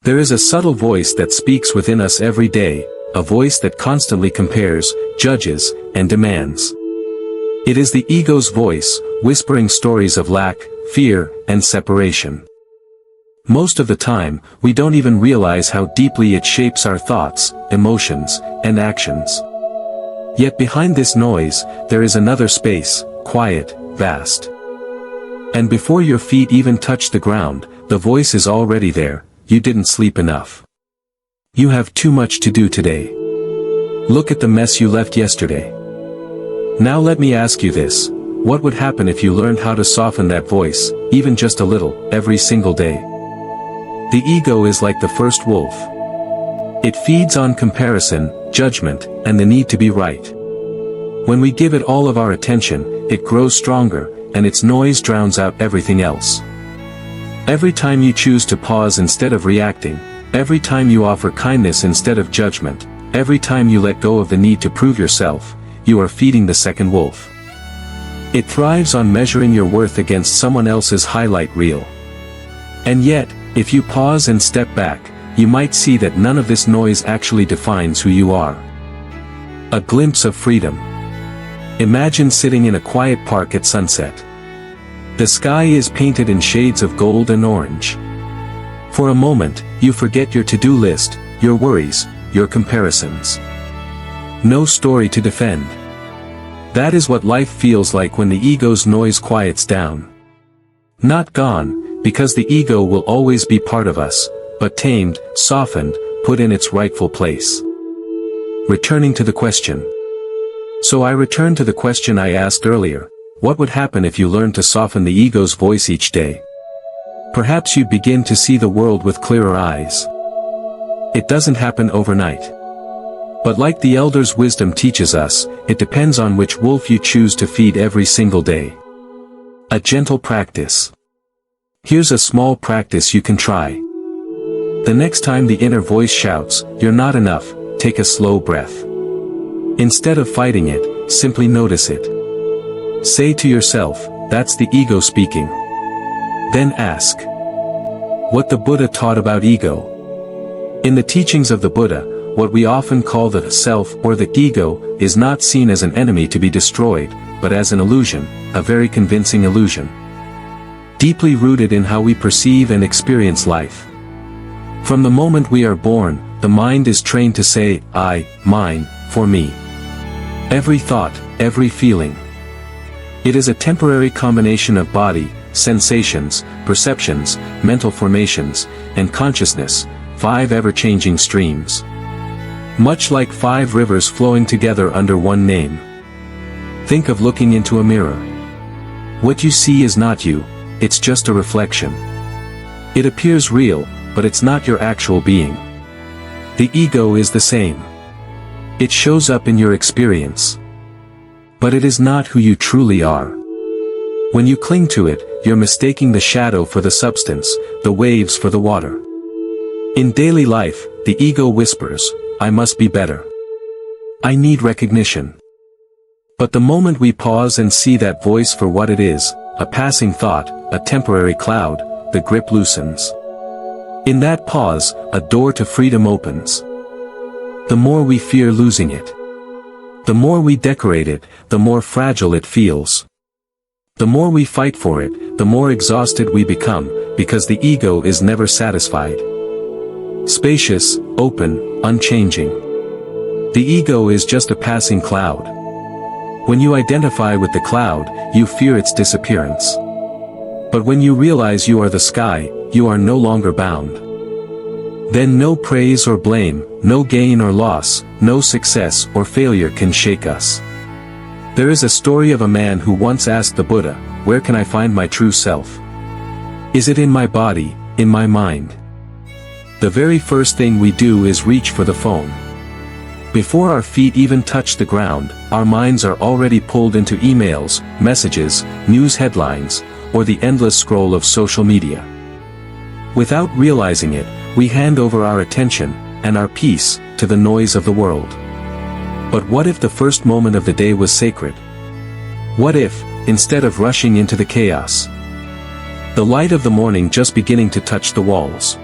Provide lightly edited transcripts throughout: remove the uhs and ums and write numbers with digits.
There is a subtle voice that speaks within us every day, a voice that constantly compares, judges, and demands. It is the ego's voice, whispering stories of lack, fear, and separation. Most of the time, we don't even realize how deeply it shapes our thoughts, emotions, and actions. Yet behind this noise, there is another space, quiet, vast. And before your feet even touch the ground, the voice is already there: you didn't sleep enough. You have too much to do today. Look at the mess you left yesterday. Now let me ask you this: what would happen if you learned how to soften that voice, even just a little, every single day? The ego is like the first wolf. It feeds on comparison, judgment, and the need to be right. When we give it all of our attention, it grows stronger, and its noise drowns out everything else. Every time you choose to pause instead of reacting, every time you offer kindness instead of judgment, every time you let go of the need to prove yourself, you are feeding the second wolf. It thrives on measuring your worth against someone else's highlight reel. And yet, if you pause and step back, you might see that none of this noise actually defines who you are. A glimpse of freedom. Imagine sitting in a quiet park at sunset. The sky is painted in shades of gold and orange. For a moment, you forget your to-do list, your worries, your comparisons. No story to defend. That is what life feels like when the ego's noise quiets down. Not gone, because the ego will always be part of us, but tamed, softened, put in its rightful place. Returning to the question. So I return to the question I asked earlier: what would happen if you learned to soften the ego's voice each day? Perhaps you'd begin to see the world with clearer eyes. It doesn't happen overnight. But like the elders' wisdom teaches us, it depends on which wolf you choose to feed every single day. A gentle practice. Here's a small practice you can try. The next time the inner voice shouts, "You're not enough," take a slow breath. Instead of fighting it, simply notice it. Say to yourself, "That's the ego speaking." Then ask, what the Buddha taught about ego. In the teachings of the Buddha, what we often call the self or the ego is not seen as an enemy to be destroyed, but as an illusion, a very convincing illusion. Deeply rooted in how we perceive and experience life. From the moment we are born, the mind is trained to say, "I, mine, for me." Every thought, every feeling. It is a temporary combination of body, sensations, perceptions, mental formations, and consciousness, 5 ever-changing streams. Much like 5 rivers flowing together under one name. Think of looking into a mirror. What you see is not you, it's just a reflection. It appears real, but it's not your actual being. The ego is the same. It shows up in your experience. But it is not who you truly are. When you cling to it, you're mistaking the shadow for the substance, the waves for the water. In daily life, the ego whispers, "I must be better. I need recognition." But the moment we pause and see that voice for what it is, a passing thought, a temporary cloud, the grip loosens. In that pause, a door to freedom opens. The more we fear losing it, the more we decorate it, the more fragile it feels. The more we fight for it, the more exhausted we become, because the ego is never satisfied. Spacious, open, unchanging. The ego is just a passing cloud. When you identify with the cloud, you fear its disappearance. But when you realize you are the sky, you are no longer bound. Then no praise or blame, no gain or loss, no success or failure can shake us. There is a story of a man who once asked the Buddha, "Where can I find my true self? Is it in my body, in my mind?" The very first thing we do is reach for the phone. Before our feet even touch the ground, our minds are already pulled into emails, messages, news headlines, or the endless scroll of social media. Without realizing it, we hand over our attention, and our peace, to the noise of the world. But what if the first moment of the day was sacred? What if, instead of rushing into the chaos, the light of the morning just beginning to touch the walls?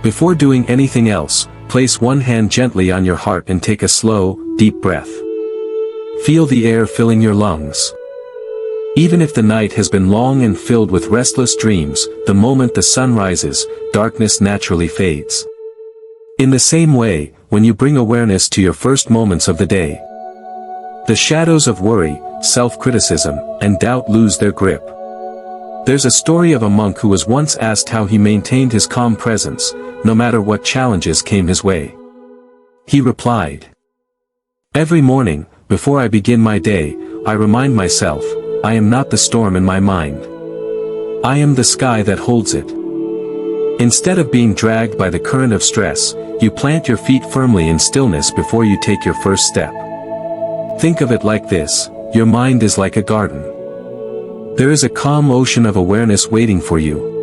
Before doing anything else, place one hand gently on your heart and take a slow, deep breath. Feel the air filling your lungs. Even if the night has been long and filled with restless dreams, the moment the sun rises, darkness naturally fades. In the same way, when you bring awareness to your first moments of the day, the shadows of worry, self-criticism, and doubt lose their grip. There's a story of a monk who was once asked how he maintained his calm presence, no matter what challenges came his way. He replied, "Every morning, before I begin my day, I remind myself, I am not the storm in my mind. I am the sky that holds it." Instead of being dragged by the current of stress, you plant your feet firmly in stillness before you take your first step. Think of it like this: your mind is like a garden. There is a calm ocean of awareness waiting for you.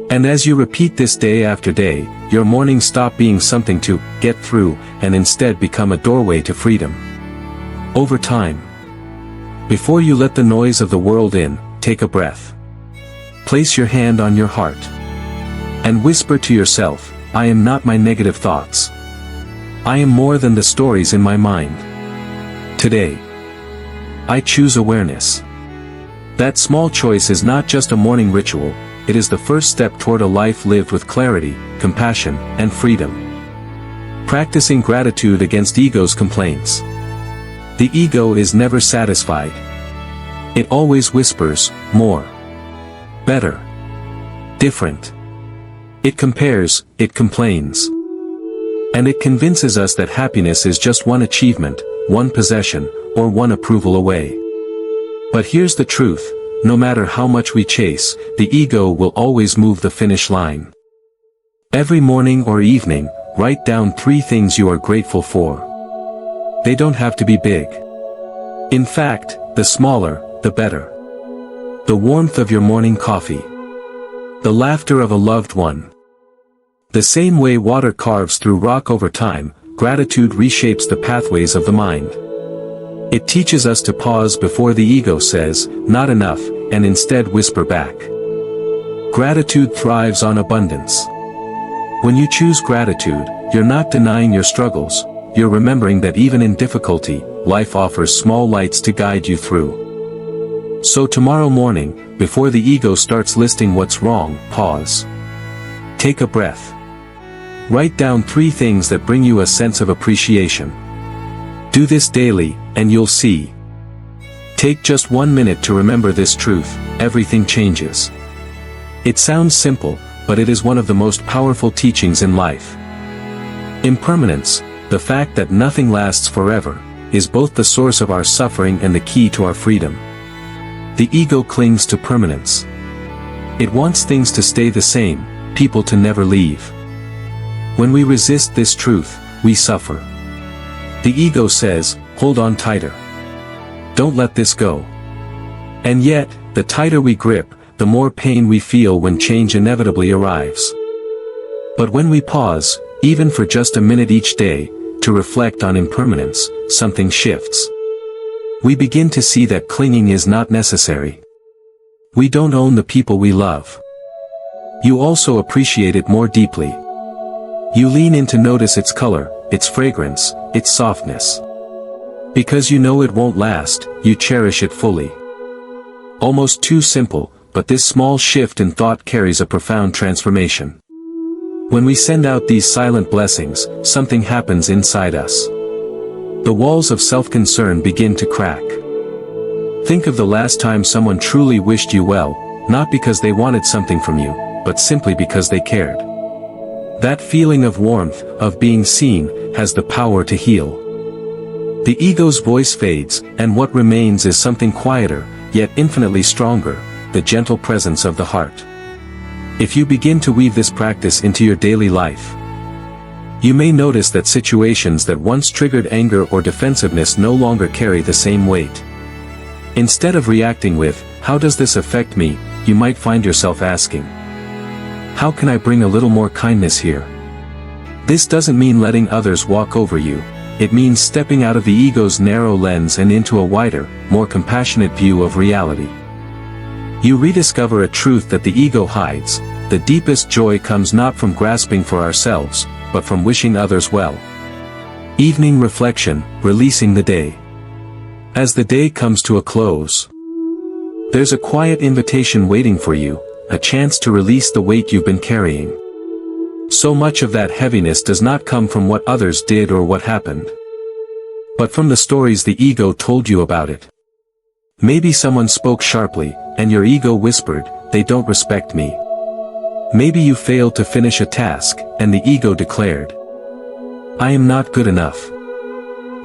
And as you repeat this day after day, your mornings stop being something to get through, and instead become a doorway to freedom. Over time, before you let the noise of the world in, take a breath. Place your hand on your heart. And whisper to yourself, I am not my negative thoughts. I am more than the stories in my mind. Today, I choose awareness. That small choice is not just a morning ritual, it is the first step toward a life lived with clarity, compassion, and freedom. Practicing gratitude against ego's complaints. The ego is never satisfied. It always whispers, more, better, different. It compares, it complains. And it convinces us that happiness is just one achievement, one possession, or one approval away. But here's the truth, no matter how much we chase, the ego will always move the finish line. Every morning or evening, write down 3 things you are grateful for. They don't have to be big. In fact, the smaller, the better. The warmth of your morning coffee. The laughter of a loved one. The same way water carves through rock over time, gratitude reshapes the pathways of the mind. It teaches us to pause before the ego says, not enough, and instead whisper back. Gratitude thrives on abundance. When you choose gratitude, you're not denying your struggles, you're remembering that even in difficulty, life offers small lights to guide you through. So tomorrow morning, before the ego starts listing what's wrong, pause. Take a breath. Write down 3 things that bring you a sense of appreciation. Do this daily, and you'll see. Take just 1 minute to remember this truth, everything changes. It sounds simple, but it is one of the most powerful teachings in life. Impermanence, the fact that nothing lasts forever, is both the source of our suffering and the key to our freedom. The ego clings to permanence. It wants things to stay the same, people to never leave. When we resist this truth, we suffer. The ego says, hold on tighter. Don't let this go. And yet, the tighter we grip, the more pain we feel when change inevitably arrives. But when we pause, even for just a minute each day, to reflect on impermanence, something shifts. We begin to see that clinging is not necessary. We don't own the people we love. You also appreciate it more deeply. You lean in to notice its color, its fragrance, its softness. Because you know it won't last, you cherish it fully. Almost too simple, but this small shift in thought carries a profound transformation. When we send out these silent blessings, something happens inside us. The walls of self-concern begin to crack. Think of the last time someone truly wished you well, not because they wanted something from you, but simply because they cared. That feeling of warmth, of being seen, has the power to heal. The ego's voice fades, and what remains is something quieter, yet infinitely stronger, the gentle presence of the heart. If you begin to weave this practice into your daily life, you may notice that situations that once triggered anger or defensiveness no longer carry the same weight. Instead of reacting with, how does this affect me, you might find yourself asking, how can I bring a little more kindness here? This doesn't mean letting others walk over you, it means stepping out of the ego's narrow lens and into a wider, more compassionate view of reality. You rediscover a truth that the ego hides, the deepest joy comes not from grasping for ourselves, but from wishing others well. Evening reflection, releasing the day. As the day comes to a close, there's a quiet invitation waiting for you, a chance to release the weight you've been carrying. So much of that heaviness does not come from what others did or what happened, but from the stories the ego told you about it. Maybe someone spoke sharply, and your ego whispered, "They don't respect me." Maybe you failed to finish a task, and the ego declared, "I am not good enough."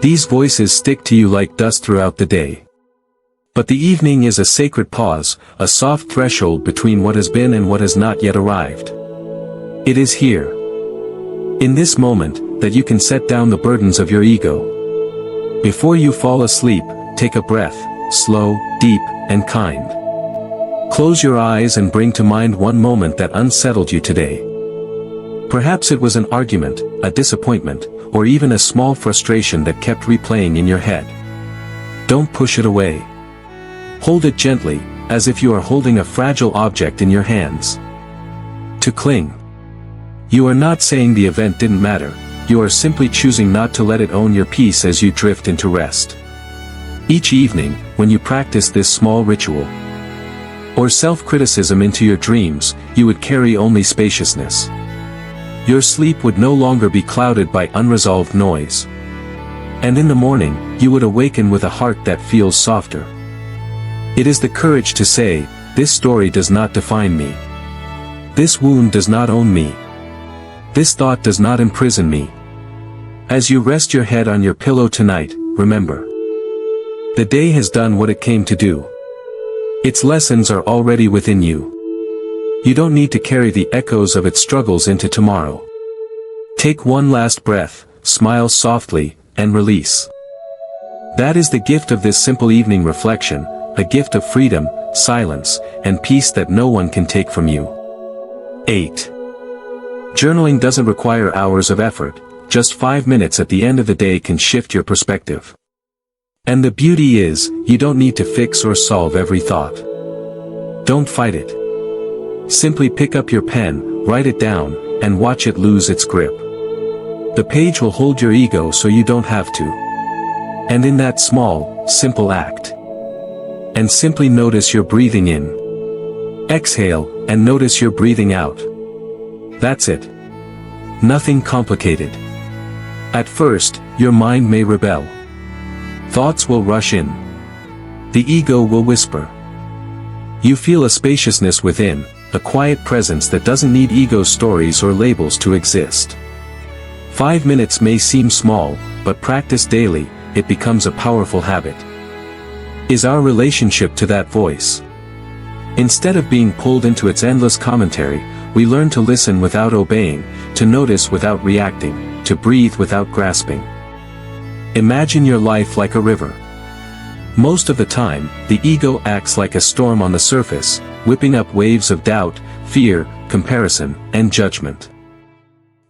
These voices stick to you like dust throughout the day. But the evening is a sacred pause, a soft threshold between what has been and what has not yet arrived. It is here, in this moment, that you can set down the burdens of your ego. Before you fall asleep, take a breath, slow, deep, and kind. Close your eyes and bring to mind one moment that unsettled you today. Perhaps it was an argument, a disappointment, or even a small frustration that kept replaying in your head. Don't push it away. Hold it gently, as if you are holding a fragile object in your hands. To cling. You are not saying the event didn't matter, you are simply choosing not to let it own your peace as you drift into rest. Each evening, when you practice this small ritual, or self-criticism into your dreams, you would carry only spaciousness. Your sleep would no longer be clouded by unresolved noise. And in the morning, you would awaken with a heart that feels softer. It is the courage to say, "This story does not define me. This wound does not own me. This thought does not imprison me." As you rest your head on your pillow tonight, remember, the day has done what it came to do. Its lessons are already within you. You don't need to carry the echoes of its struggles into tomorrow. Take one last breath, smile softly, and release. That is the gift of this simple evening reflection, a gift of freedom, silence, and peace that no one can take from you. 8. Journaling doesn't require hours of effort, just 5 minutes at the end of the day can shift your perspective. And the beauty is, you don't need to fix or solve every thought. Don't fight it. Simply pick up your pen, write it down, and watch it lose its grip. The page will hold your ego so you don't have to. And in that small, simple act, and simply notice your breathing in. Exhale, and notice your breathing out. That's it. Nothing complicated. At first, your mind may rebel. Thoughts will rush in. The ego will whisper. You feel a spaciousness within, a quiet presence that doesn't need ego stories or labels to exist. 5 minutes may seem small, but practice daily, it becomes a powerful habit. Is our relationship to that voice? Instead of being pulled into its endless commentary, we learn to listen without obeying, to notice without reacting, to breathe without grasping. Imagine your life like a river. Most of the time, the ego acts like a storm on the surface, whipping up waves of doubt, fear, comparison, and judgment.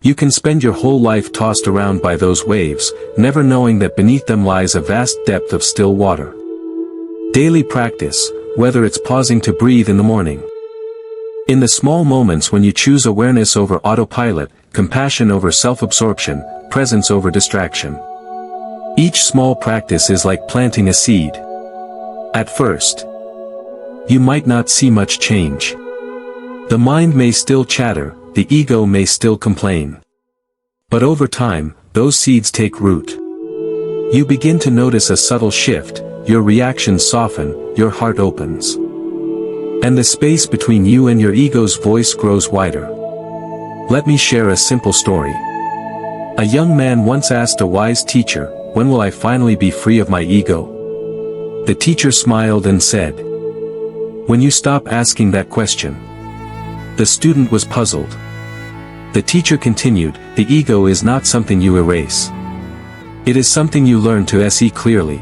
You can spend your whole life tossed around by those waves, never knowing that beneath them lies a vast depth of still water. Daily practice, whether it's pausing to breathe in the morning, in the small moments when you choose awareness over autopilot, compassion over self-absorption, presence over distraction. Each small practice is like planting a seed. At first, you might not see much change. The mind may still chatter, the ego may still complain. But over time, those seeds take root. You begin to notice a subtle shift, your reactions soften, your heart opens. And the space between you and your ego's voice grows wider. Let me share a simple story. A young man once asked a wise teacher, "When will I finally be free of my ego?" The teacher smiled and said, "When you stop asking that question." The student was puzzled. The teacher continued, "The ego is not something you erase. It is something you learn to see clearly.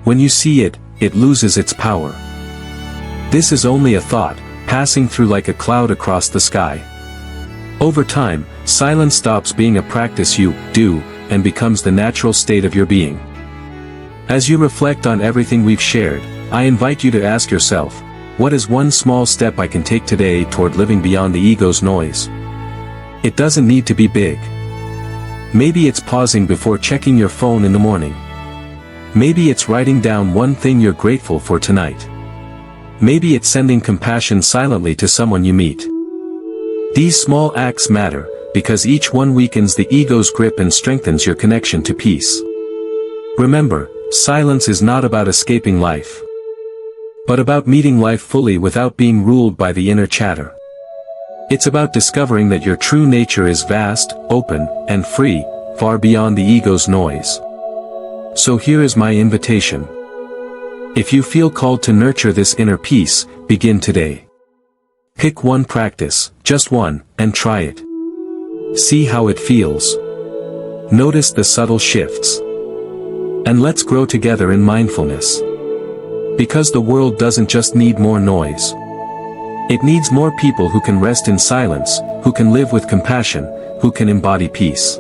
When you see it, it loses its power. This is only a thought, passing through like a cloud across the sky. Over time, silence stops being a practice you do, and becomes the natural state of your being." As you reflect on everything we've shared, I invite you to ask yourself, What is one small step I can take today toward living beyond the ego's noise? It doesn't need to be big. Maybe it's pausing before checking your phone in the morning. Maybe it's writing down one thing you're grateful for tonight. Maybe it's sending compassion silently to someone you meet. These small acts matter, because each one weakens the ego's grip and strengthens your connection to peace. Remember, silence is not about escaping life, but about meeting life fully without being ruled by the inner chatter. It's about discovering that your true nature is vast, open, and free, far beyond the ego's noise. So here is my invitation. If you feel called to nurture this inner peace, begin today. Pick one practice, just one, and try it. See how it feels. Notice the subtle shifts. And let's grow together in mindfulness. Because the world doesn't just need more noise. It needs more people who can rest in silence, who can live with compassion, who can embody peace.